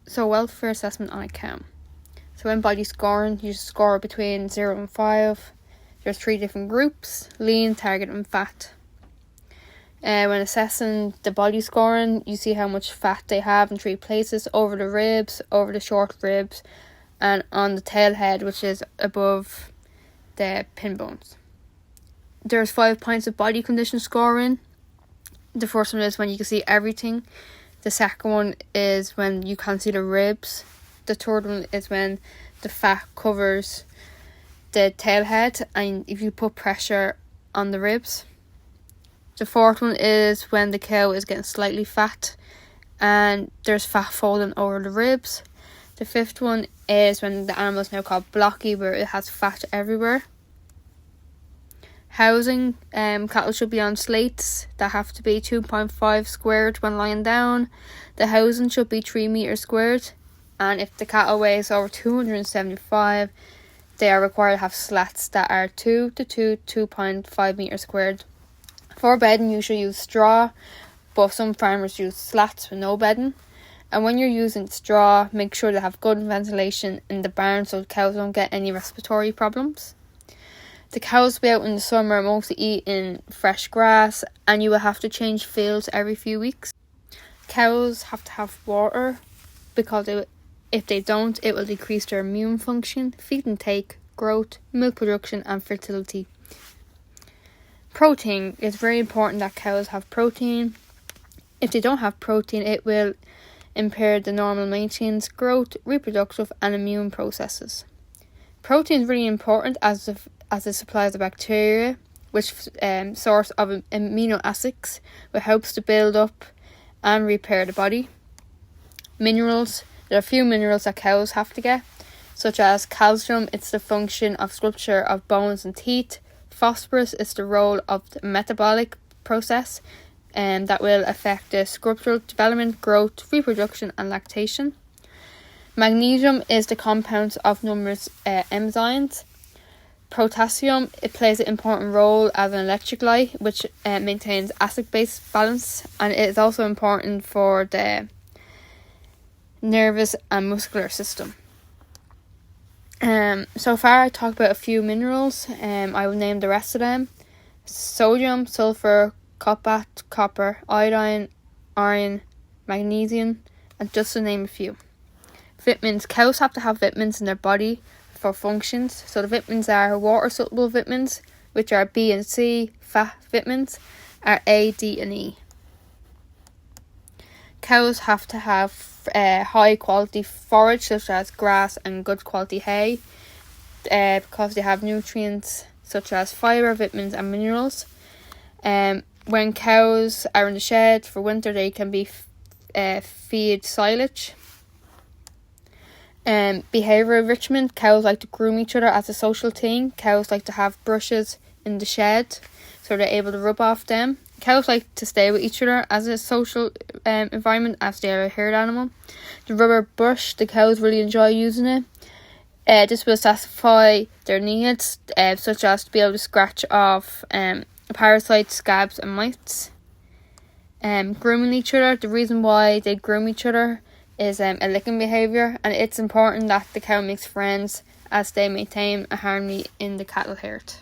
So welfare assessment on a cow. So when body scoring, you score between 0 and 5. There's 3 different groups: lean, target and fat. When assessing the body scoring, you see how much fat they have in 3 places: over the ribs, over the short ribs, and on the tail head, which is above the pin bones. There's 5 points of body condition scoring. The first one is when you can see everything. The second one is when you can't see the ribs. The third one is when the fat covers the tail head and if you put pressure on the ribs. The fourth one is when the cow is getting slightly fat and there's fat folding over the ribs. The fifth one is when the animal is now called blocky, where it has fat everywhere. Housing, cattle should be on slates that have to be 2.5 squared when lying down. The housing should be 3 meters squared, and if the cattle weighs over 275, they are required to have slats that are 2.5 meters squared. For bedding, you should use straw, but some farmers use slats with no bedding. And when you're using straw, make sure to have good ventilation in the barn so the cows don't get any respiratory problems. The cows will be out in the summer mostly eating fresh grass, and you will have to change fields every few weeks. Cows have to have water because if they don't, it will decrease their immune function, feed intake, growth, milk production and fertility. Protein. It's very important that cows have protein. If they don't have protein, it will impair the normal maintenance, growth, reproductive and immune processes. Protein is really important as it supplies the bacteria, which source of amino acids, which helps to build up and repair the body. Minerals. There are a few minerals that cows have to get, such as calcium. It's the function of sculpture of bones and teeth. Phosphorus is the role of the metabolic process that will affect the structural development, growth, reproduction and lactation. Magnesium is the compounds of numerous enzymes. Potassium, it plays an important role as an electrolyte, which maintains acid-base balance, and it is also important for the nervous and muscular system. So far I talked about a few minerals. I will name the rest of them: sodium, sulfur, copper, iodine, iron, magnesium, and just to name a few. Vitamins. Cows have to have vitamins in their body for functions. So the vitamins are water soluble vitamins, which are B and C. Fat vitamins are A, D and E. Cows have to have high quality forage such as grass and good quality hay because they have nutrients such as fibre, vitamins and minerals. When cows are in the shed for winter, they can be feed silage. Behaviour enrichment. Cows like to groom each other as a social thing. Cows like to have brushes in the shed so they're able to rub off them. Cows like to stay with each other as a social environment as they are a herd animal. The rubber brush, the cows really enjoy using it. This will satisfy their needs, such as to be able to scratch off parasites, scabs and mites. Grooming each other. The reason why they groom each other is a licking behaviour, and it's important that the cow makes friends as they maintain a harmony in the cattle herd.